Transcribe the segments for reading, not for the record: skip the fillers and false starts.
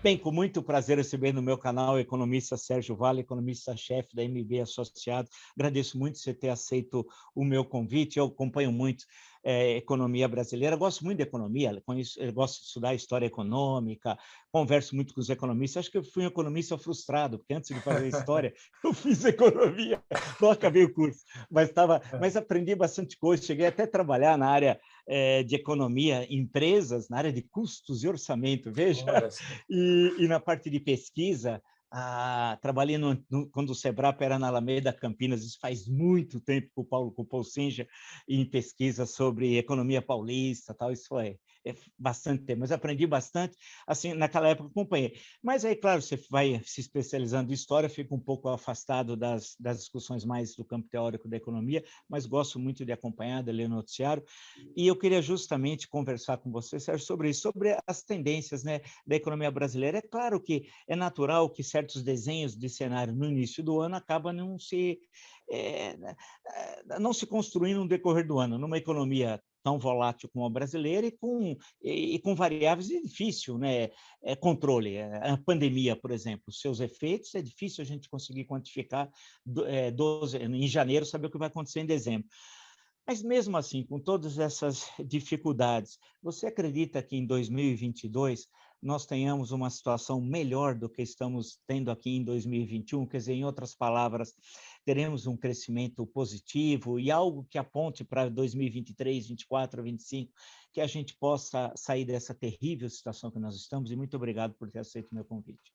Bem, com muito prazer receber no meu canal o economista Sérgio Vale, economista-chefe da MB Associados. Agradeço muito você ter aceito o meu convite. Eu acompanho muito economia brasileira, gosto muito de economia, eu gosto de estudar história econômica, converso muito com os economistas. Acho que eu fui um economista frustrado, porque antes de fazer história, eu fiz economia, não acabei o curso, mas aprendi bastante coisa, cheguei até a trabalhar na área de economia, empresas, na área de custos e orçamento, veja, e na parte de pesquisa, trabalhei quando o Sebrap era na Alameda Campinas, isso faz muito tempo, com o Paulo Singer, em pesquisa sobre economia paulista, tal, isso é bastante tempo, mas aprendi bastante, assim, naquela época acompanhei. Mas aí, claro, você vai se especializando em história, fica um pouco afastado das discussões mais do campo teórico da economia, mas gosto muito de acompanhar, de ler noticiário, e eu queria justamente conversar com você, Sérgio, sobre isso, sobre as tendências, né, da economia brasileira. É claro que é natural que certos desenhos de cenário no início do ano acabam não se construindo no decorrer do ano, numa economia tão volátil como a brasileira e com variáveis de difícil, né, controle. A pandemia, por exemplo, seus efeitos, é difícil a gente conseguir quantificar em janeiro, saber o que vai acontecer em dezembro. Mas, mesmo assim, com todas essas dificuldades, você acredita que em 2022 nós tenhamos uma situação melhor do que estamos tendo aqui em 2021? Quer dizer, em outras palavras, teremos um crescimento positivo e algo que aponte para 2023, 24, 25, que a gente possa sair dessa terrível situação que nós estamos? E muito obrigado por ter aceito o meu convite.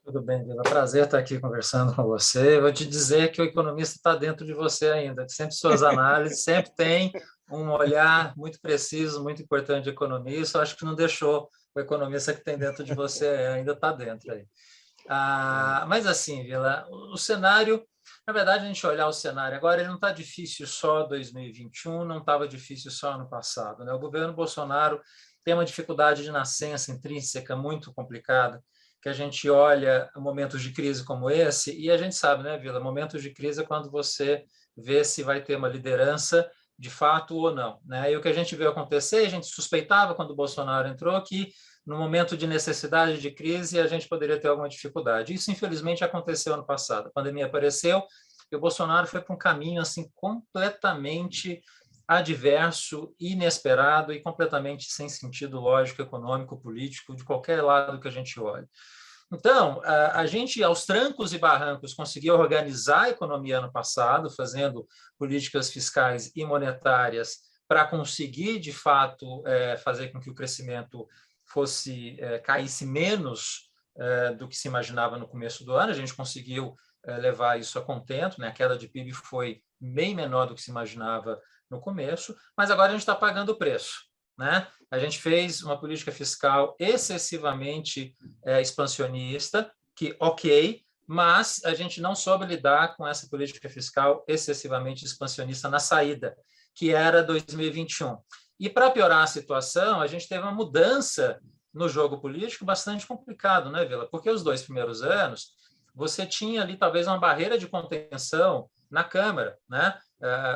Tudo bem, Vila. Prazer estar aqui conversando com você. Vou te dizer que o economista está dentro de você ainda. Sempre suas análises, sempre tem um olhar muito preciso, muito importante de economia. Isso acho que não deixou o economista que tem dentro de você ainda está dentro aí. Mas assim, Vila, o cenário, na verdade, a gente olhar o cenário agora, ele não está difícil só 2021, não estava difícil só ano passado, né? O governo Bolsonaro tem uma dificuldade de nascença intrínseca muito complicada, que a gente olha momentos de crise como esse, e a gente sabe, né, Vila, momentos de crise é quando você vê se vai ter uma liderança de fato ou não, né? E o que a gente viu acontecer, a gente suspeitava quando o Bolsonaro entrou que no momento de necessidade, de crise, a gente poderia ter alguma dificuldade. Isso, infelizmente, aconteceu ano passado. A pandemia apareceu e o Bolsonaro foi para um caminho assim completamente adverso, inesperado e completamente sem sentido lógico, econômico, político, de qualquer lado que a gente olhe. Então, a gente, aos trancos e barrancos, conseguiu organizar a economia ano passado, fazendo políticas fiscais e monetárias para conseguir, de fato, fazer com que o crescimento caísse menos do que se imaginava no começo do ano. A gente conseguiu levar isso a contento, né? A queda de PIB foi bem menor do que se imaginava no começo, mas agora a gente está pagando o preço, né? A gente fez uma política fiscal excessivamente expansionista, que ok, mas a gente não soube lidar com essa política fiscal excessivamente expansionista na saída, que era 2021. E para piorar a situação, a gente teve uma mudança no jogo político bastante complicado, né, Vila? Porque os 2 primeiros anos você tinha ali talvez uma barreira de contenção na Câmara, né?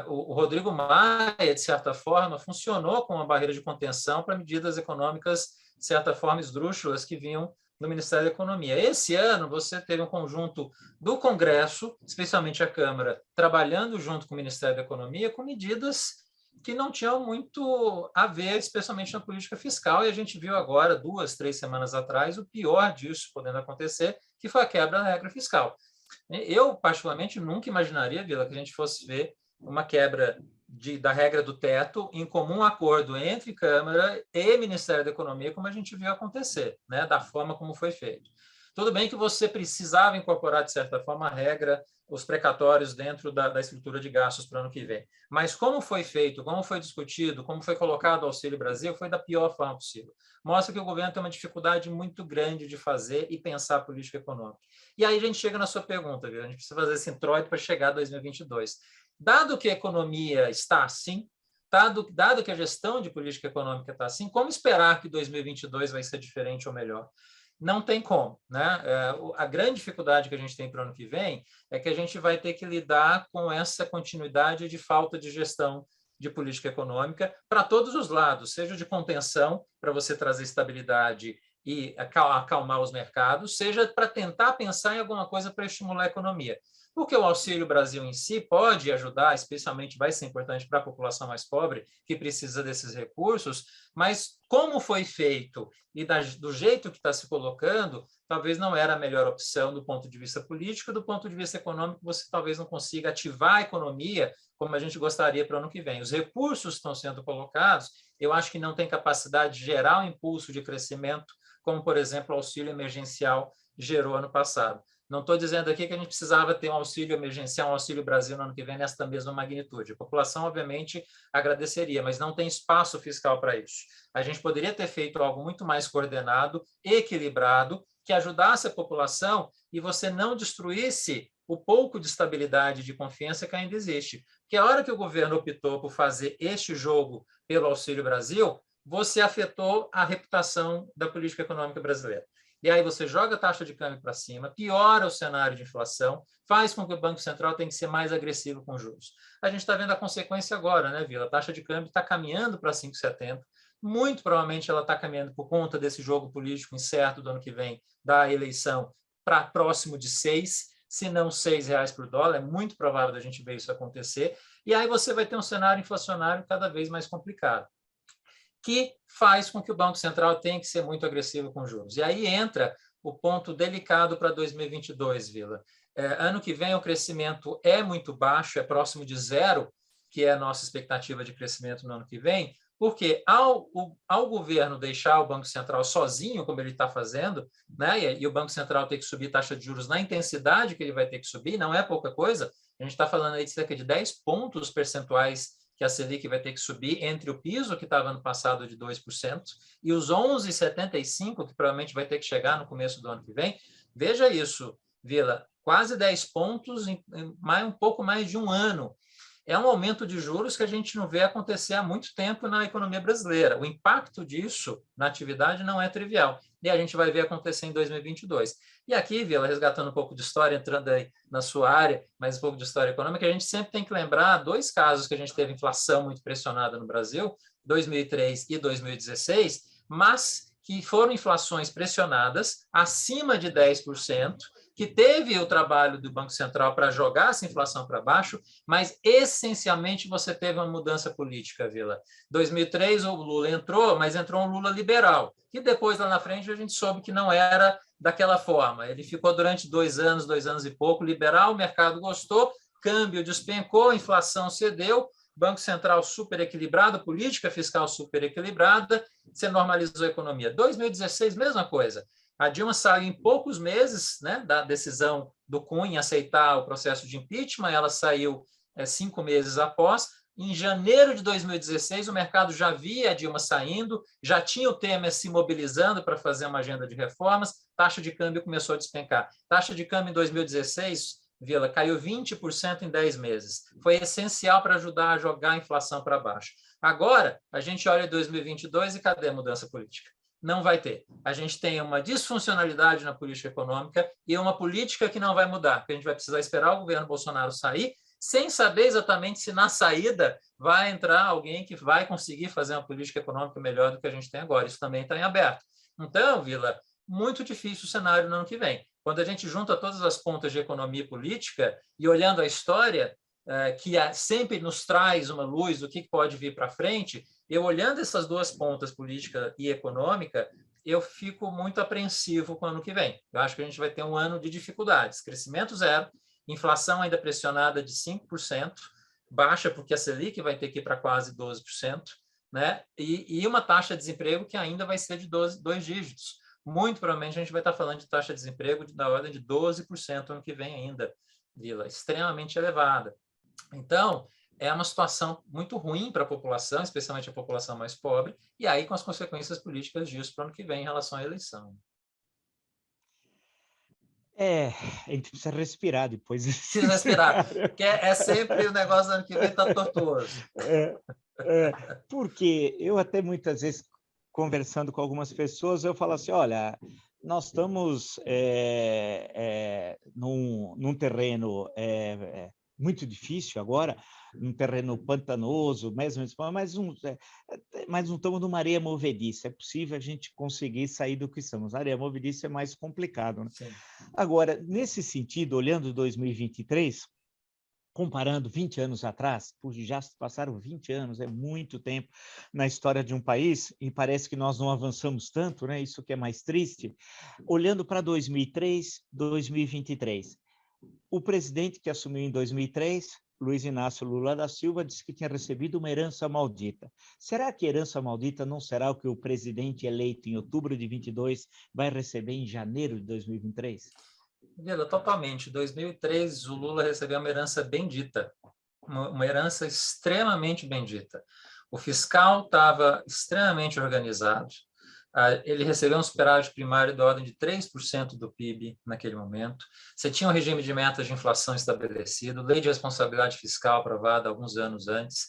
O Rodrigo Maia, de certa forma, funcionou como uma barreira de contenção para medidas econômicas, de certa forma, esdrúxulas que vinham do Ministério da Economia. Esse ano, você teve um conjunto do Congresso, especialmente a Câmara, trabalhando junto com o Ministério da Economia com medidas que não tinham muito a ver, especialmente na política fiscal, e a gente viu agora, 2, 3 semanas atrás, o pior disso podendo acontecer, que foi a quebra da regra fiscal. Eu, particularmente, nunca imaginaria, Vila, que a gente fosse ver uma quebra da regra do teto em comum acordo entre Câmara e Ministério da Economia, como a gente viu acontecer, né, da forma como foi feito. Tudo bem que você precisava incorporar, de certa forma, a regra, os precatórios dentro da estrutura de gastos para o ano que vem. Mas como foi feito, como foi discutido, como foi colocado o Auxílio Brasil, foi da pior forma possível. Mostra que o governo tem uma dificuldade muito grande de fazer e pensar a política econômica. E aí a gente chega na sua pergunta, viu? A gente precisa fazer esse introito para chegar a 2022. Dado que a economia está assim, dado que a gestão de política econômica está assim, como esperar que 2022 vai ser diferente ou melhor? Não tem como, né? A grande dificuldade que a gente tem para o ano que vem é que a gente vai ter que lidar com essa continuidade de falta de gestão de política econômica para todos os lados, seja de contenção, para você trazer estabilidade e acalmar os mercados, seja para tentar pensar em alguma coisa para estimular a economia. Porque o Auxílio Brasil em si pode ajudar, especialmente vai ser importante para a população mais pobre, que precisa desses recursos, mas como foi feito e do jeito que está se colocando, talvez não era a melhor opção do ponto de vista político, do ponto de vista econômico, você talvez não consiga ativar a economia como a gente gostaria para o ano que vem. Os recursos estão sendo colocados, eu acho que não tem capacidade de gerar um impulso de crescimento, como, por exemplo, o auxílio emergencial gerou ano passado. Não estou dizendo aqui que a gente precisava ter um auxílio emergencial, um auxílio Brasil no ano que vem nesta mesma magnitude. A população, obviamente, agradeceria, mas não tem espaço fiscal para isso. A gente poderia ter feito algo muito mais coordenado, equilibrado, que ajudasse a população e você não destruísse o pouco de estabilidade e de confiança que ainda existe. Porque a hora que o governo optou por fazer este jogo pelo Auxílio Brasil, você afetou a reputação da política econômica brasileira. E aí você joga a taxa de câmbio para cima, piora o cenário de inflação, faz com que o Banco Central tenha que ser mais agressivo com juros. A gente está vendo a consequência agora, né, Vila? A taxa de câmbio está caminhando para 5,70. Muito provavelmente ela está caminhando por conta desse jogo político incerto do ano que vem, da eleição, para próximo de 6, se não R$6 por dólar. É muito provável da gente ver isso acontecer. E aí você vai ter um cenário inflacionário cada vez mais complicado, que faz com que o Banco Central tenha que ser muito agressivo com juros. E aí entra o ponto delicado para 2022, Vila. Ano que vem o crescimento é muito baixo, é próximo de zero, que é a nossa expectativa de crescimento no ano que vem, porque ao governo deixar o Banco Central sozinho, como ele está fazendo, né, e o Banco Central ter que subir taxa de juros na intensidade que ele vai ter que subir, não é pouca coisa, a gente está falando aí de cerca de 10 pontos percentuais que a Selic vai ter que subir entre o piso que estava no passado de 2% e os 11,75% que provavelmente vai ter que chegar no começo do ano que vem. Veja isso, Vila, quase 10 pontos em um pouco mais de um ano. É um aumento de juros que a gente não vê acontecer há muito tempo na economia brasileira. O impacto disso na atividade não é trivial. E a gente vai ver acontecer em 2022. E aqui, Vila, resgatando um pouco de história, entrando aí na sua área, mas um pouco de história econômica, a gente sempre tem que lembrar dois casos que a gente teve inflação muito pressionada no Brasil, 2003 e 2016, mas que foram inflações pressionadas acima de 10%, que teve o trabalho do Banco Central para jogar essa inflação para baixo, mas essencialmente você teve uma mudança política, Vila. 2003 o Lula entrou, mas entrou um Lula liberal, que depois lá na frente a gente soube que não era daquela forma. Ele ficou durante 2 anos e pouco liberal, o mercado gostou, câmbio despencou, inflação cedeu, Banco Central super equilibrado, política fiscal super equilibrada, você normalizou a economia. 2016, mesma coisa. A Dilma saiu em poucos meses, né, da decisão do Cunha aceitar o processo de impeachment, ela saiu 5 meses após. Em janeiro de 2016, o mercado já via a Dilma saindo, já tinha o Temer se mobilizando para fazer uma agenda de reformas, taxa de câmbio começou a despencar. Taxa de câmbio em 2016, Vila, caiu 20% em 10 meses. Foi essencial para ajudar a jogar a inflação para baixo. Agora, a gente olha 2022 e cadê a mudança política? Não vai ter. A gente tem uma disfuncionalidade na política econômica e uma política que não vai mudar, porque a gente vai precisar esperar o governo Bolsonaro sair, sem saber exatamente se na saída vai entrar alguém que vai conseguir fazer uma política econômica melhor do que a gente tem agora. Isso também está em aberto. Então, Vila, muito difícil o cenário no ano que vem. Quando a gente junta todas as pontas de economia e política e olhando a história, que sempre nos traz uma luz do que pode vir para frente, eu olhando essas duas pontas, política e econômica, eu fico muito apreensivo com o ano que vem. Eu acho que a gente vai ter um ano de dificuldades. Crescimento zero, inflação ainda pressionada de 5%, baixa porque a Selic vai ter que ir para quase 12%, né? E uma taxa de desemprego que ainda vai ser de 2 dígitos. Muito provavelmente a gente vai estar falando de taxa de desemprego da ordem de 12% ano que vem ainda, Vila, extremamente elevada. Então, é uma situação muito ruim para a população, especialmente a população mais pobre, e aí com as consequências políticas disso para o ano que vem em relação à eleição. A gente precisa respirar depois. Precisa respirar, porque é sempre o negócio do ano que vem está tortuoso. Porque eu até muitas vezes, conversando com algumas pessoas, eu falo assim, olha, nós estamos num terreno muito difícil agora, um terreno pantanoso, mesmo, mas não estamos numa areia movediça. É possível a gente conseguir sair do que estamos. A areia movediça é mais complicado, né? Sim. Agora, nesse sentido, olhando 2023, comparando 20 anos atrás, já se passaram 20 anos, é muito tempo na história de um país, e parece que nós não avançamos tanto, né? Isso que é mais triste. Olhando para 2003, 2023, o presidente que assumiu em 2003, Luiz Inácio Lula da Silva, disse que tinha recebido uma herança maldita. Será que herança maldita não será o que o presidente eleito em outubro de 22 vai receber em janeiro de 2023? Vila, totalmente. Em 2003, o Lula recebeu uma herança bendita, uma herança extremamente bendita. O fiscal estava extremamente organizado. Ele recebeu um superávit primário da ordem de 3% do PIB naquele momento. Você tinha um regime de metas de inflação estabelecido, lei de responsabilidade fiscal aprovada alguns anos antes.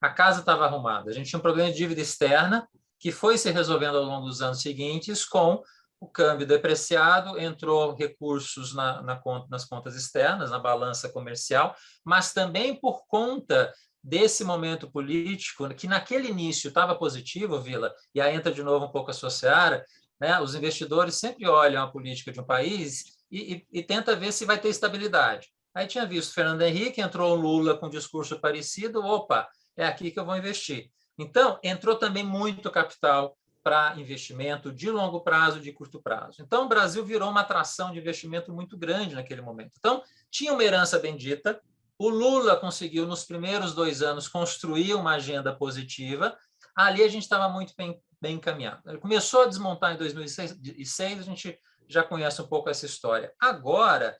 A casa estava arrumada. A gente tinha um problema de dívida externa que foi se resolvendo ao longo dos anos seguintes com o câmbio depreciado, entrou recursos nas contas externas, na balança comercial, mas também por conta desse momento político, que naquele início estava positivo, Vila, e aí entra de novo um pouco a sua seara, né? Os investidores sempre olham a política de um país e tenta ver se vai ter estabilidade. Aí tinha visto Fernando Henrique, entrou o Lula com um discurso parecido, opa, é aqui que eu vou investir. Então, entrou também muito capital para investimento de longo prazo, de curto prazo. Então, o Brasil virou uma atração de investimento muito grande naquele momento. Então, tinha uma herança bendita, o Lula conseguiu, nos primeiros 2 anos, construir uma agenda positiva, ali a gente estava muito bem encaminhado. Ele começou a desmontar em 2006, a gente já conhece um pouco essa história. Agora,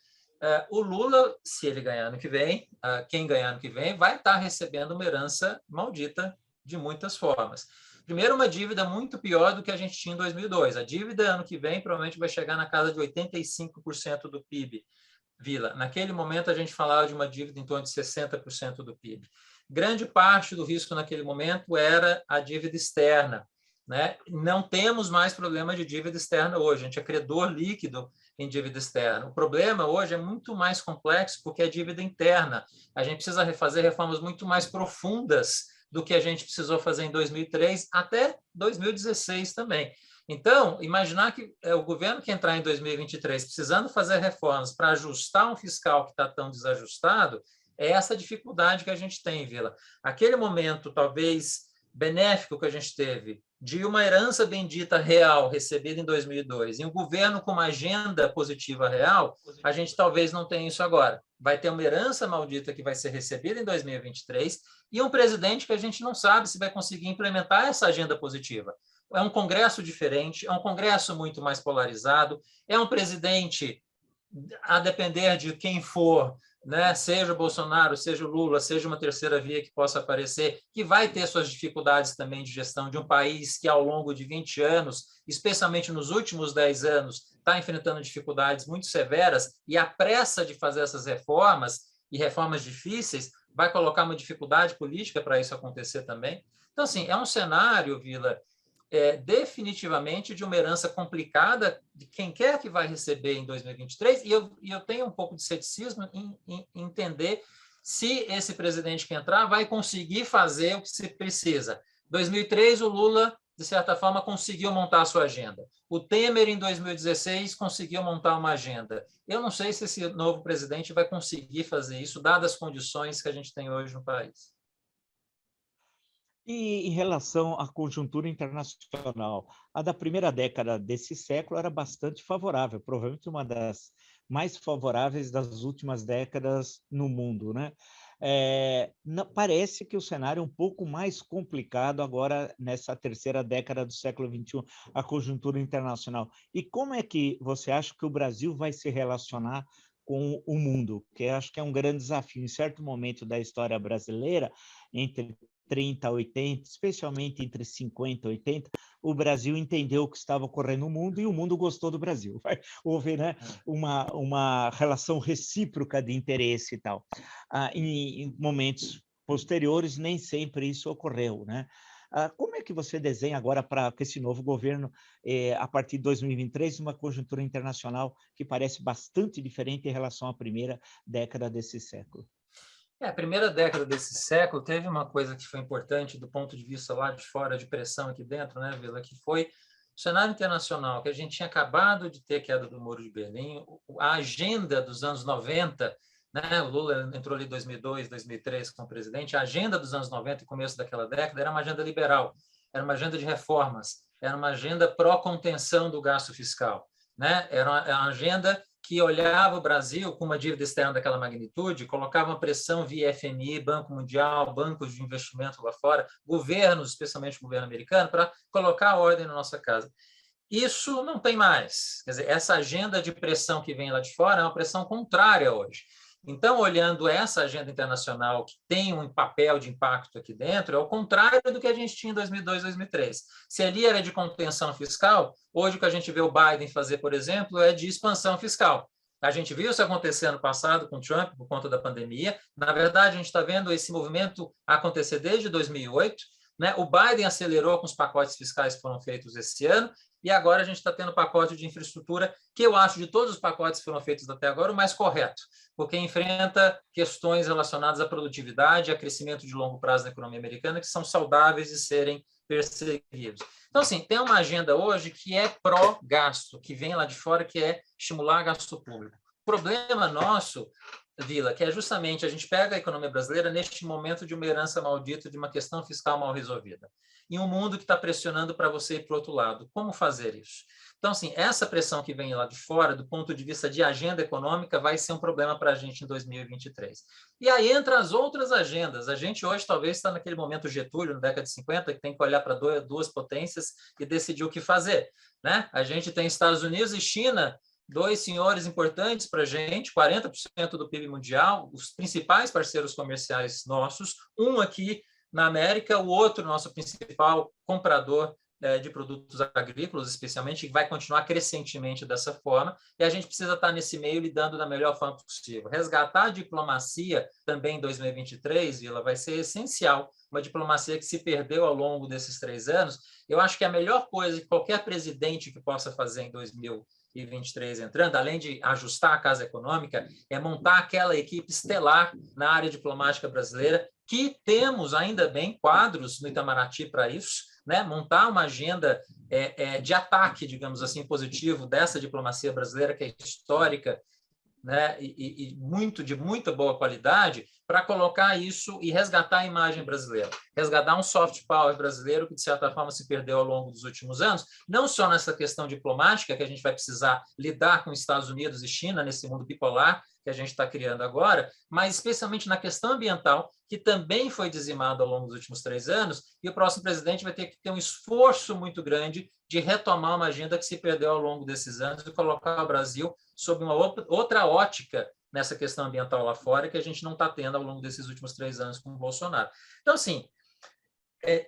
o Lula, se ele ganhar ano que vem, quem ganhar ano que vem, vai estar recebendo uma herança maldita de muitas formas. Primeiro, uma dívida muito pior do que a gente tinha em 2002. A dívida, ano que vem, provavelmente vai chegar na casa de 85% do PIB. Vila, naquele momento a gente falava de uma dívida em torno de 60% do PIB. Grande parte do risco naquele momento era a dívida externa, né? Não temos mais problema de dívida externa hoje, a gente é credor líquido em dívida externa. O problema hoje é muito mais complexo porque é dívida interna. A gente precisa fazer reformas muito mais profundas do que a gente precisou fazer em 2003 até 2016 também. Então, imaginar que o governo que entrar em 2023 precisando fazer reformas para ajustar um fiscal que está tão desajustado, é essa dificuldade que a gente tem, Vila. Aquele momento, talvez, benéfico que a gente teve de uma herança bendita real recebida em 2002 e um governo com uma agenda positiva real, a gente talvez não tenha isso agora. Vai ter uma herança maldita que vai ser recebida em 2023 e um presidente que a gente não sabe se vai conseguir implementar essa agenda positiva. É um Congresso diferente, é um Congresso muito mais polarizado, é um presidente, a depender de quem for, né, seja o Bolsonaro, seja o Lula, seja uma terceira via que possa aparecer, que vai ter suas dificuldades também de gestão de um país que, ao longo de 20 anos, especialmente nos últimos 10 anos, está enfrentando dificuldades muito severas, e a pressa de fazer essas reformas, e reformas difíceis, vai colocar uma dificuldade política para isso acontecer também. Então, assim, é um cenário, Vila, definitivamente de uma herança complicada de quem quer que vai receber em 2023, e eu tenho um pouco de ceticismo em entender se esse presidente que entrar vai conseguir fazer o que se precisa. Em 2003, o Lula, de certa forma, conseguiu montar a sua agenda. O Temer, em 2016, conseguiu montar uma agenda. Eu não sei se esse novo presidente vai conseguir fazer isso, dadas as condições que a gente tem hoje no país. E em relação à conjuntura internacional, a da primeira década desse século era bastante favorável, provavelmente uma das mais favoráveis das últimas décadas no mundo, né? Parece que o cenário é um pouco mais complicado agora nessa terceira década do século XXI, a conjuntura internacional. E como é que você acha que o Brasil vai se relacionar com o mundo? Que eu acho que é um grande desafio. Em certo momento da história brasileira, entre 30 a 80, especialmente entre 50 e 80, o Brasil entendeu o que estava ocorrendo no mundo e o mundo gostou do Brasil. Houve, né, uma relação recíproca de interesse e tal. Em momentos posteriores, nem sempre isso ocorreu, né? Como é que você desenha agora para esse novo governo, a partir de 2023, uma conjuntura internacional que parece bastante diferente em relação à primeira década desse século? A primeira década desse século teve uma coisa que foi importante do ponto de vista lá de fora, de pressão aqui dentro, né, Vila, que foi o cenário internacional, que a gente tinha acabado de ter a queda do Muro de Berlim, a agenda dos anos 90, né, o Lula entrou ali em 2002, 2003 como presidente, a agenda dos anos 90 e começo daquela década era uma agenda liberal, era uma agenda de reformas, era uma agenda pró-contenção do gasto fiscal, né, era uma agenda que olhava o Brasil com uma dívida externa daquela magnitude, colocava uma pressão via FMI, Banco Mundial, bancos de investimento lá fora, governos, especialmente o governo americano, para colocar a ordem na nossa casa. Isso não tem mais. Quer dizer, essa agenda de pressão que vem lá de fora é uma pressão contrária hoje. Então, olhando essa agenda internacional que tem um papel de impacto aqui dentro, é o contrário do que a gente tinha em 2002, 2003. Se ali era de contenção fiscal, hoje o que a gente vê o Biden fazer, por exemplo, é de expansão fiscal. A gente viu isso acontecer no passado com Trump por conta da pandemia. Na verdade, a gente está vendo esse movimento acontecer desde 2008. Né? O Biden acelerou com os pacotes fiscais que foram feitos esse ano, e agora a gente está tendo o pacote de infraestrutura, que eu acho, de todos os pacotes que foram feitos até agora, o mais correto, porque enfrenta questões relacionadas à produtividade, a crescimento de longo prazo da economia americana, que são saudáveis de serem perseguidos. Então, assim, tem uma agenda hoje que é pró-gasto, que vem lá de fora, que é estimular gasto público. O problema nosso, Vila, que é justamente a gente pega a economia brasileira neste momento de uma herança maldita, de uma questão fiscal mal resolvida, em um mundo que está pressionando para você ir para o outro lado. Como fazer isso? Então, assim, essa pressão que vem lá de fora, do ponto de vista de agenda econômica, vai ser um problema para a gente em 2023. E aí entram as outras agendas. A gente hoje talvez está naquele momento Getúlio, na década de 50, que tem que olhar para duas potências e decidir o que fazer. Né? A gente tem Estados Unidos e China, dois senhores importantes para a gente, 40% do PIB mundial, os principais parceiros comerciais nossos, um aqui na América, o outro, nosso principal comprador de produtos agrícolas, especialmente, que vai continuar crescentemente dessa forma, e a gente precisa estar nesse meio lidando da melhor forma possível. Resgatar a diplomacia também em 2023, Vila, vai ser essencial, uma diplomacia que se perdeu ao longo desses 3 anos. Eu acho que a melhor coisa que qualquer presidente que possa fazer em 2023 entrando, além de ajustar a casa econômica, é montar aquela equipe estelar na área diplomática brasileira, que temos, ainda bem, quadros no Itamaraty para isso, né? Montar uma agenda de ataque, digamos assim, positivo dessa diplomacia brasileira, que é histórica, né? e de muita boa qualidade, para colocar isso e resgatar a imagem brasileira, resgatar um soft power brasileiro que, de certa forma, se perdeu ao longo dos últimos anos, não só nessa questão diplomática, que a gente vai precisar lidar com Estados Unidos e China nesse mundo bipolar que a gente está criando agora, mas especialmente na questão ambiental, que também foi dizimado ao longo dos últimos 3 anos, e o próximo presidente vai ter que ter um esforço muito grande de retomar uma agenda que se perdeu ao longo desses anos e colocar o Brasil sob uma outra ótica nessa questão ambiental lá fora, que a gente não está tendo ao longo desses últimos 3 anos com o Bolsonaro. Então, assim,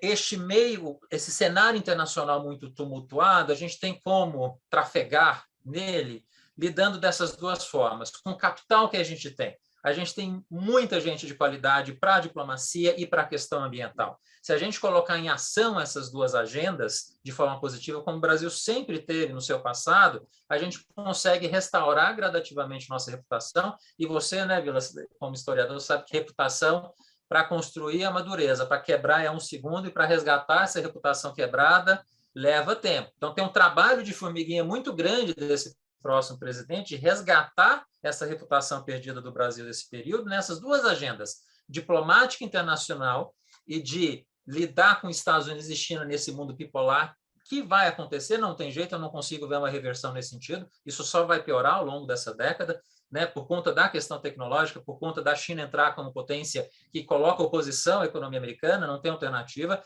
esse cenário internacional muito tumultuado, a gente tem como trafegar nele lidando dessas duas formas, com o capital que a gente tem. A gente tem muita gente de qualidade para a diplomacia e para a questão ambiental. Se a gente colocar em ação essas duas agendas de forma positiva, como o Brasil sempre teve no seu passado, a gente consegue restaurar gradativamente nossa reputação. E você, né, Vila, como historiador, sabe que reputação, para construir é uma dureza, para quebrar é 1 segundo, e para resgatar essa reputação quebrada leva tempo. Então, tem um trabalho de formiguinha muito grande desse próximo presidente de resgatar essa reputação perdida do Brasil nesse período, nessas duas agendas, diplomática internacional e de lidar com Estados Unidos e China nesse mundo bipolar, que vai acontecer, não tem jeito, eu não consigo ver uma reversão nesse sentido, isso só vai piorar ao longo dessa década, né, por conta da questão tecnológica, por conta da China entrar como potência que coloca oposição à economia americana, não tem alternativa.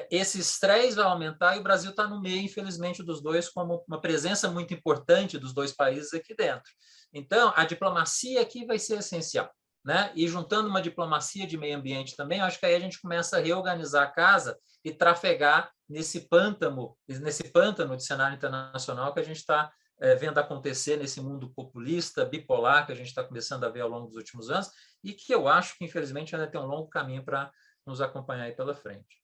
Esse estresse vai aumentar e o Brasil está no meio, infelizmente, dos dois, como uma presença muito importante dos dois países aqui dentro. Então, a diplomacia aqui vai ser essencial, né? E juntando uma diplomacia de meio ambiente também, acho que aí a gente começa a reorganizar a casa e trafegar nesse pântano de cenário internacional que a gente está vendo acontecer nesse mundo populista, bipolar, que a gente está começando a ver ao longo dos últimos anos, e que eu acho que, infelizmente, ainda tem um longo caminho para nos acompanhar aí pela frente.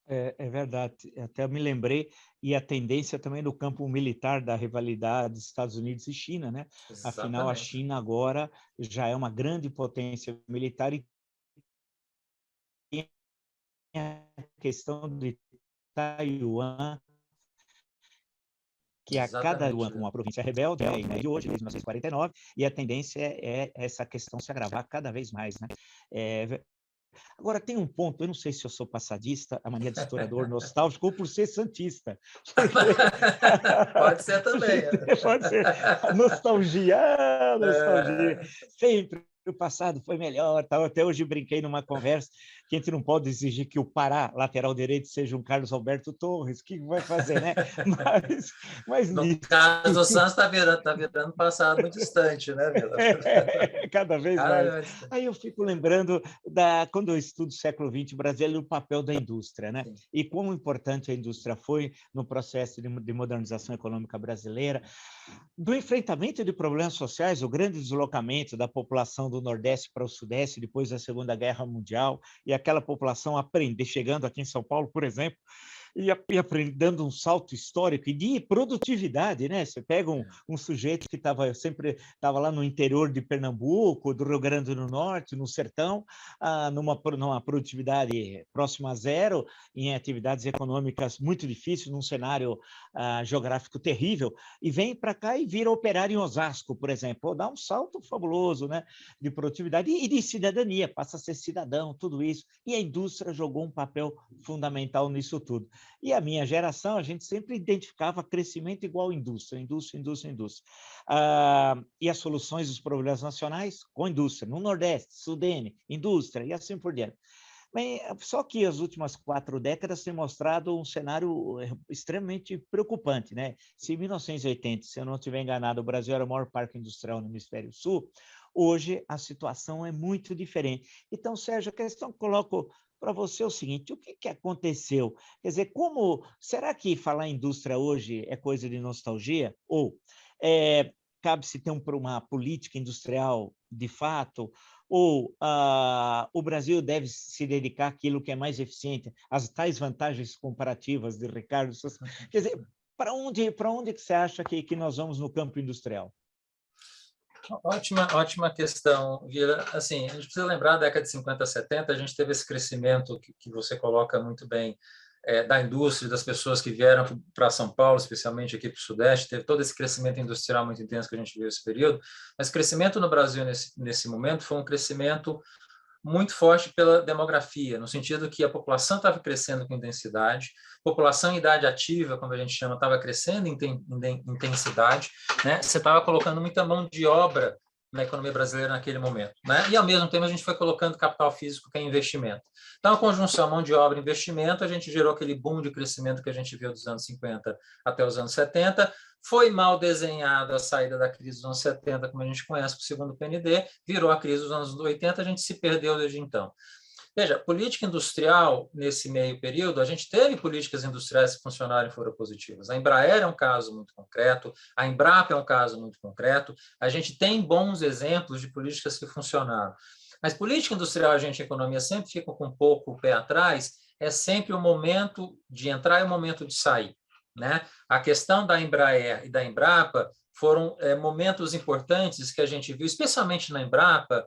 É verdade, até me lembrei, e a tendência também no campo militar da rivalidade Estados Unidos e China, né? Afinal, a Exatamente. China agora já é uma grande potência militar e tem a questão de Taiwan, que a cada Exatamente, Taiwan como Vila. uma província rebelde, né, de hoje, desde 1949, e a tendência é essa questão se agravar cada vez mais, né? Agora, tem um ponto, eu não sei se eu sou passadista, a mania de historiador nostálgico, ou por ser santista, porque Pode ser a também. gente pode ser a nostalgia, nostalgia, É, sempre o passado foi melhor, tal. Até hoje brinquei numa conversa que a gente não pode exigir que o Pará, lateral direito, seja um Carlos Alberto Torres, o que vai fazer, né? Mas no nisso, caso do Santos, está virando passado muito distante, né, Vila? cada vez mais. Cada vez mais distante. Aí eu fico lembrando quando eu estudo o século XX brasileiro, o papel da indústria, né? Sim. E quão importante a indústria foi no processo de modernização econômica brasileira, do enfrentamento de problemas sociais, o grande deslocamento da população do Nordeste para o Sudeste depois da Segunda Guerra Mundial, e aquela população aprender, chegando aqui em São Paulo, por exemplo, e aprendendo um salto histórico e de produtividade, né? Você pega um sujeito que sempre estava lá no interior de Pernambuco, do Rio Grande do Norte, no sertão, numa produtividade próxima a zero, em atividades econômicas muito difíceis, num cenário geográfico terrível, e vem para cá e vira operário em Osasco, por exemplo. Dá um salto fabuloso, né? De produtividade e de cidadania, passa a ser cidadão, tudo isso. E a indústria jogou um papel fundamental nisso tudo. E a minha geração, a gente sempre identificava crescimento igual indústria, indústria, indústria, indústria. E as soluções dos problemas nacionais com indústria. No Nordeste, Sudene, indústria e assim por diante. Só que as últimas 4 décadas têm mostrado um cenário extremamente preocupante, né? Se em 1980, se eu não estiver enganado, o Brasil era o maior parque industrial no hemisfério sul, hoje a situação é muito diferente. Então, Sérgio, a questão que coloco para você é o seguinte: o que aconteceu? Quer dizer, será que falar em indústria hoje é coisa de nostalgia? Ou cabe-se ter uma política industrial de fato? Ou o Brasil deve se dedicar àquilo que é mais eficiente, às tais vantagens comparativas de Ricardo? Quer dizer, para onde que você acha que nós vamos no campo industrial? Ótima questão, Vira. Assim, a gente precisa lembrar, da década de 50, 70, a gente teve esse crescimento que você coloca muito bem, da indústria, das pessoas que vieram para São Paulo, especialmente aqui para o Sudeste, teve todo esse crescimento industrial muito intenso que a gente viu nesse período, mas o crescimento no Brasil nesse momento foi um crescimento muito forte pela demografia, no sentido que a população estava crescendo com intensidade, população em idade ativa, como a gente chama, estava crescendo em intensidade, né? Você estava colocando muita mão de obra na economia brasileira naquele momento, né? E ao mesmo tempo a gente foi colocando capital físico, que é investimento. Então, a conjunção mão de obra e investimento, a gente gerou aquele boom de crescimento que a gente viu dos anos 50 até os anos 70. Foi mal desenhada a saída da crise dos anos 70, como a gente conhece, com o segundo PND, virou a crise dos anos 80, a gente se perdeu desde então. Veja, política industrial, nesse meio período, a gente teve políticas industriais que funcionaram e foram positivas. A Embraer é um caso muito concreto, a Embrapa é um caso muito concreto, a gente tem bons exemplos de políticas que funcionaram. Mas política industrial, a gente, a economia, sempre fica com um pouco o pé atrás, é sempre o momento de entrar e o momento de sair, né? A questão da Embraer e da Embrapa foram momentos importantes que a gente viu, especialmente na Embrapa,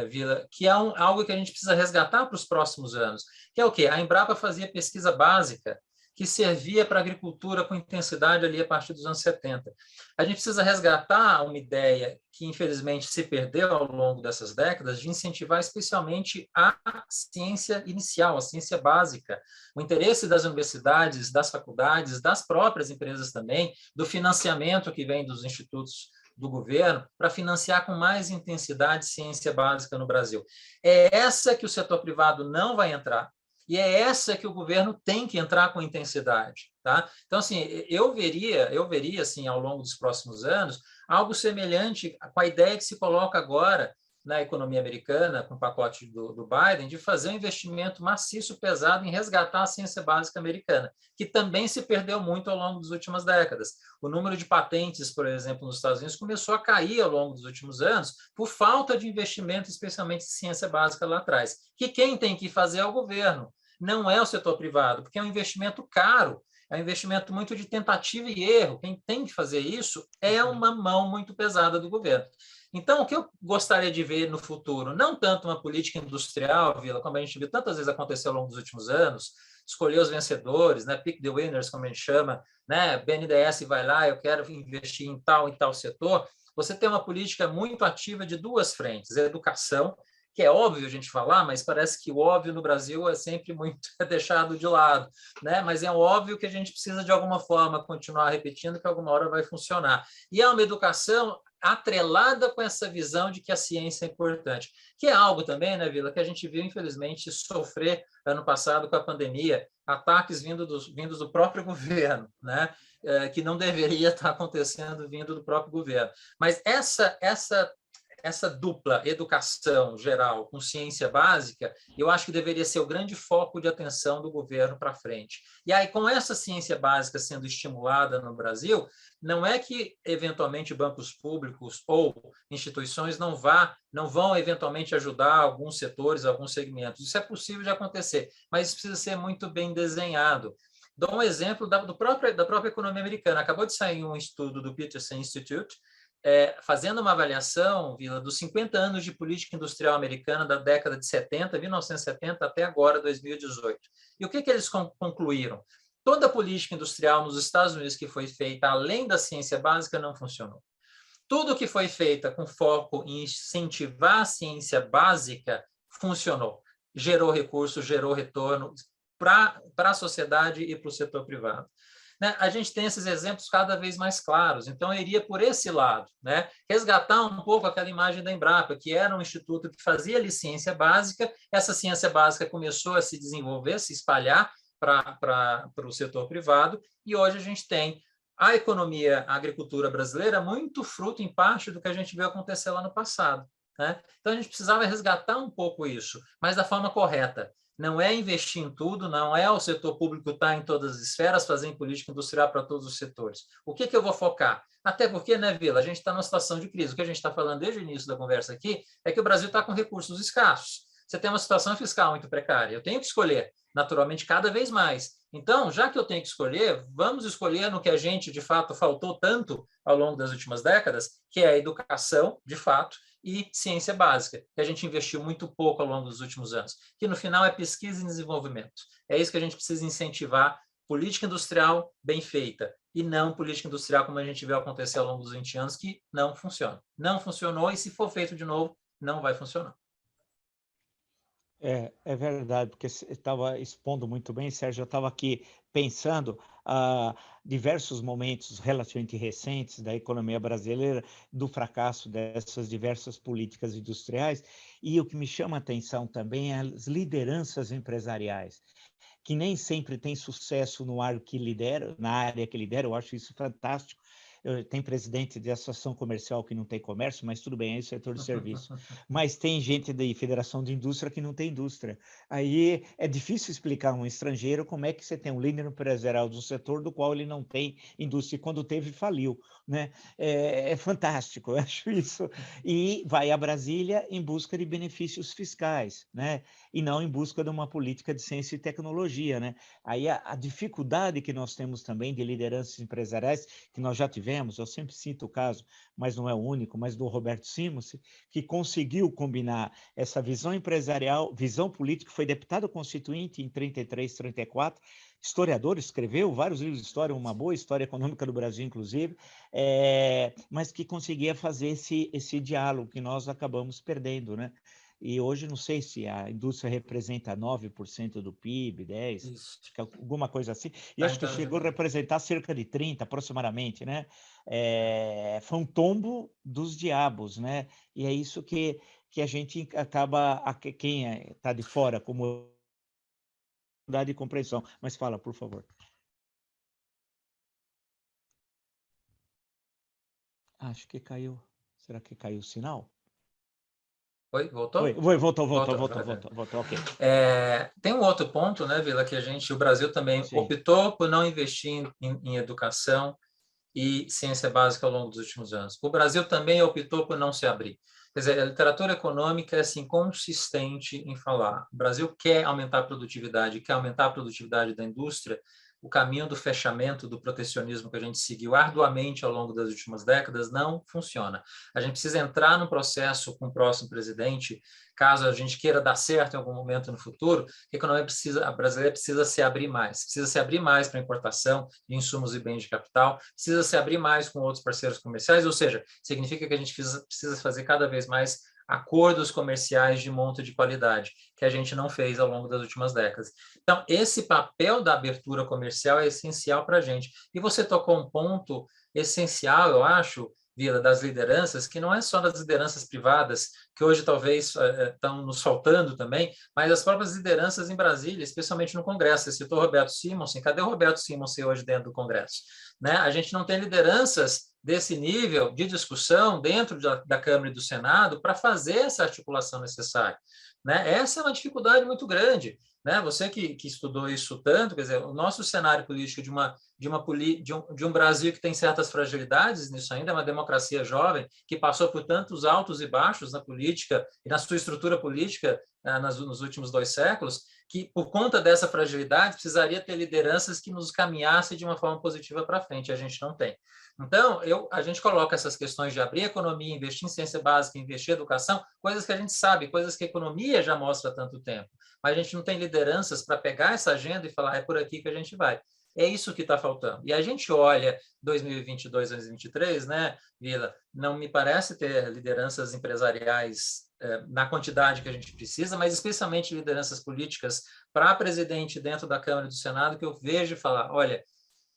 Vila, que é algo que a gente precisa resgatar para os próximos anos, que é o quê? A Embrapa fazia pesquisa básica que servia para a agricultura com intensidade ali a partir dos anos 70. A gente precisa resgatar uma ideia que, infelizmente, se perdeu ao longo dessas décadas, de incentivar especialmente a ciência inicial, a ciência básica, o interesse das universidades, das faculdades, das próprias empresas também, do financiamento que vem dos institutos do governo para financiar com mais intensidade ciência básica no Brasil. É essa que o setor privado não vai entrar, e é essa que o governo tem que entrar com intensidade, tá? Então, assim, eu veria assim, ao longo dos próximos anos, algo semelhante com a ideia que se coloca agora na economia americana, com o pacote do Biden, de fazer um investimento maciço, pesado em resgatar a ciência básica americana, que também se perdeu muito ao longo das últimas décadas. O número de patentes, por exemplo, nos Estados Unidos, começou a cair ao longo dos últimos anos por falta de investimento, especialmente em ciência básica lá atrás. Que quem tem que fazer é o governo. não é o setor privado, porque é um investimento caro, é um investimento muito de tentativa e erro. Quem tem que fazer isso é uma mão muito pesada do governo. Então, o que eu gostaria de ver no futuro, não tanto uma política industrial, Vila, como a gente viu tantas vezes acontecer ao longo dos últimos anos, escolher os vencedores, né? Pick the winners, como a gente chama, né? BNDES vai lá, eu quero investir em tal setor. Você tem uma política muito ativa de duas frentes: a educação, que é óbvio a gente falar, mas parece que o óbvio no Brasil é sempre muito deixado de lado, né? Mas é óbvio que a gente precisa, de alguma forma, continuar repetindo que alguma hora vai funcionar. E é uma educação atrelada com essa visão de que a ciência é importante, que é algo também, né, Vila, que a gente viu, infelizmente, sofrer ano passado com a pandemia, ataques vindos do próprio governo, né? Que não deveria estar acontecendo vindo do próprio governo. Mas essa dupla educação geral com ciência básica, eu acho que deveria ser o grande foco de atenção do governo para frente. E aí, com essa ciência básica sendo estimulada no Brasil, não é que, eventualmente, bancos públicos ou instituições não vão, eventualmente, ajudar alguns setores, alguns segmentos. Isso é possível de acontecer, mas isso precisa ser muito bem desenhado. Dou um exemplo da própria economia americana. Acabou de sair um estudo do Peterson Institute, fazendo uma avaliação, Vila, dos 50 anos de política industrial americana da década de 70, 1970 até agora, 2018. E o que eles concluíram? Toda a política industrial nos Estados Unidos que foi feita além da ciência básica não funcionou. Tudo que foi feito com foco em incentivar a ciência básica funcionou. Gerou recurso, gerou retorno para a sociedade e para o setor privado. Né? A gente tem esses exemplos cada vez mais claros, então eu iria por esse lado, né? Resgatar um pouco aquela imagem da Embrapa, que era um instituto que fazia ali ciência básica, essa ciência básica começou a se desenvolver, se espalhar para o setor privado, e hoje a gente tem a economia, a agricultura brasileira, muito fruto, em parte, do que a gente viu acontecer lá no passado. Né? Então, a gente precisava resgatar um pouco isso, mas da forma correta. Não é investir em tudo, não é o setor público estar em todas as esferas, fazer política industrial para todos os setores. O que eu vou focar? Até porque, né, Vila, a gente está numa situação de crise. O que a gente está falando desde o início da conversa aqui é que o Brasil está com recursos escassos. Você tem uma situação fiscal muito precária. Eu tenho que escolher, naturalmente, cada vez mais. Então, já que eu tenho que escolher, vamos escolher no que a gente, de fato, faltou tanto ao longo das últimas décadas, que é a educação, de fato, e ciência básica, que a gente investiu muito pouco ao longo dos últimos anos, que no final é pesquisa e desenvolvimento. É isso que a gente precisa incentivar, política industrial bem feita, e não política industrial como a gente viu acontecer ao longo dos 20 anos, que não funciona. Não funcionou, e se for feito de novo, não vai funcionar. É verdade, porque você estava expondo muito bem, Sérgio. Eu estava aqui pensando diversos momentos relativamente recentes da economia brasileira, do fracasso dessas diversas políticas industriais, e o que me chama a atenção também é as lideranças empresariais, que nem sempre têm sucesso no área que lidera, na área que lidera. Eu acho isso fantástico. Tem presidente de associação comercial que não tem comércio, mas tudo bem, é o setor de serviço. Mas tem gente da Federação de Indústria que não tem indústria. Aí é difícil explicar a um estrangeiro como é que você tem um líder empresarial do setor do qual ele não tem indústria, e quando teve, faliu. Né? É fantástico, eu acho isso. E vai a Brasília em busca de benefícios fiscais, né? E não em busca de uma política de ciência e tecnologia. Né? Aí a dificuldade que nós temos também de lideranças empresariais, que nós já tivemos, eu sempre cito o caso, mas não é o único, mas do Roberto Simons, que conseguiu combinar essa visão empresarial, visão política, foi deputado constituinte em 33, 34, historiador, escreveu vários livros de história, uma boa história econômica do Brasil, inclusive, mas que conseguia fazer esse diálogo que nós acabamos perdendo, né? E hoje não sei se a indústria representa 9% do PIB, 10%, acho que alguma coisa assim. E acho que chegou a representar cerca de 30%, aproximadamente, né? Foi um tombo dos diabos, né? E é isso que a gente acaba, quem está de fora, como de compreensão. Mas fala, por favor. Acho que caiu. Será que caiu o sinal? Oi, voltou? Oi, voltou, ok. Tem um outro ponto, né, Vila, que o Brasil também optou por não investir em educação e ciência básica ao longo dos últimos anos. O Brasil também optou por não se abrir. Quer dizer, a literatura econômica é assim, consistente em falar. O Brasil quer aumentar a produtividade, quer aumentar a produtividade da indústria. O caminho do fechamento, do protecionismo que a gente seguiu arduamente ao longo das últimas décadas não funciona. A gente precisa entrar no processo com o próximo presidente, caso a gente queira dar certo em algum momento no futuro, a brasileira precisa se abrir mais para importação de insumos e bens de capital, precisa se abrir mais com outros parceiros comerciais, ou seja, significa que a gente precisa fazer cada vez mais acordos comerciais de monta de qualidade, que a gente não fez ao longo das últimas décadas. Então, esse papel da abertura comercial é essencial para a gente. E você tocou um ponto essencial, eu acho, Vila, das lideranças, que não é só das lideranças privadas, que hoje talvez estão nos faltando também, mas as próprias lideranças em Brasília, especialmente no Congresso. Você citou Roberto Simonsen. Cadê o Roberto Simonsen hoje dentro do Congresso? Né? A gente não tem lideranças desse nível de discussão dentro da Câmara e do Senado para fazer essa articulação necessária. Né? Essa é uma dificuldade muito grande. Né? Você que estudou isso tanto, quer dizer, o nosso cenário político de um Brasil que tem certas fragilidades nisso ainda, é uma democracia jovem, que passou por tantos altos e baixos na política e na sua estrutura política nos últimos 2 séculos, que, por conta dessa fragilidade, precisaria ter lideranças que nos caminhassem de uma forma positiva para frente. A gente não tem. Então, a gente coloca essas questões de abrir a economia, investir em ciência básica, investir em educação, coisas que a gente sabe, coisas que a economia já mostra há tanto tempo. Mas a gente não tem lideranças para pegar essa agenda e falar, é por aqui que a gente vai. É isso que está faltando. E a gente olha 2022, 2023, né, Vila? Não me parece ter lideranças empresariais na quantidade que a gente precisa, mas especialmente lideranças políticas para presidente dentro da Câmara e do Senado, que eu vejo falar, olha,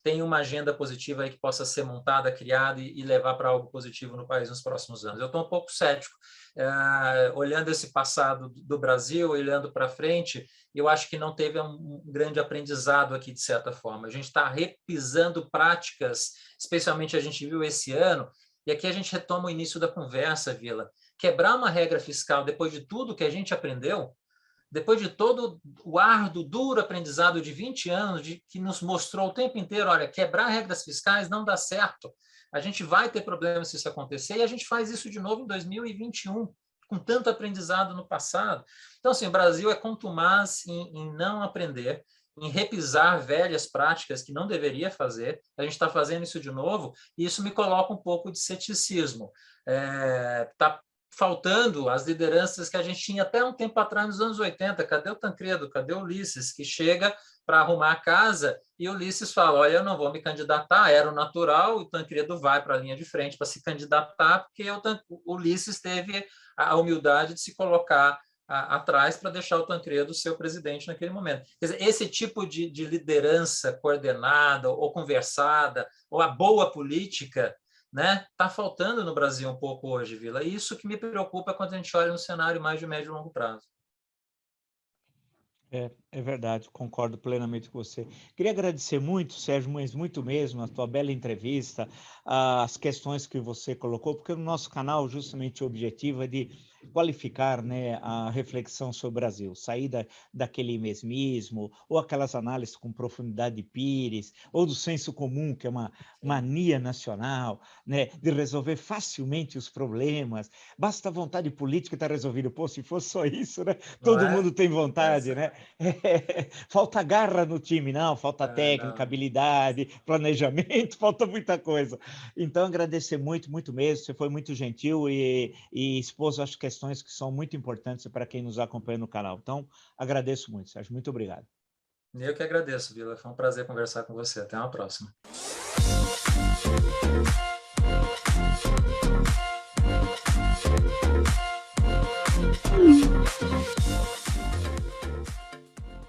tem uma agenda positiva aí que possa ser montada, criada e levar para algo positivo no país nos próximos anos. Eu estou um pouco cético. Olhando esse passado do Brasil, olhando para frente, eu acho que não teve um grande aprendizado aqui, de certa forma. A gente está repisando práticas, especialmente a gente viu esse ano, e aqui a gente retoma o início da conversa, Vila. Quebrar uma regra fiscal depois de tudo que a gente aprendeu, depois de todo o árduo, duro aprendizado de 20 anos, que nos mostrou o tempo inteiro, olha, quebrar regras fiscais não dá certo. A gente vai ter problemas se isso acontecer, e a gente faz isso de novo em 2021, com tanto aprendizado no passado. Então, assim, o Brasil é contumaz em não aprender, em repisar velhas práticas que não deveria fazer. A gente está fazendo isso de novo, e isso me coloca um pouco de ceticismo. Está faltando as lideranças que a gente tinha até um tempo atrás, nos anos 80. Cadê o Tancredo? Cadê o Ulisses? Que chega para arrumar a casa e o Ulisses fala, olha, eu não vou me candidatar, era o natural, o Tancredo vai para a linha de frente para se candidatar, porque o Ulisses teve a humildade de se colocar atrás para deixar o Tancredo ser o presidente naquele momento. Quer dizer, esse tipo de liderança coordenada ou conversada, ou a boa política, né, está faltando no Brasil um pouco hoje, Vila. E isso que me preocupa quando a gente olha no cenário mais de médio e longo prazo. É verdade, concordo plenamente com você. Queria agradecer muito, Sérgio, mas muito mesmo, a tua bela entrevista, as questões que você colocou, porque no nosso canal, justamente, o objetivo é de qualificar, né, a reflexão sobre o Brasil, sair daquele mesmismo, ou aquelas análises com profundidade de Pires, ou do senso comum, que é uma mania nacional, né, de resolver facilmente os problemas. Basta a vontade política estar resolvido. Pô, se fosse só isso, né? Todo mundo tem vontade, né? Falta garra no time, não, falta técnica, habilidade, planejamento, falta muita coisa. Então, agradecer muito, muito mesmo, você foi muito gentil e expôs as questões que são muito importantes para quem nos acompanha no canal. Então, agradeço muito, Sérgio, muito obrigado. Eu que agradeço, Vila, foi um prazer conversar com você. Até uma próxima.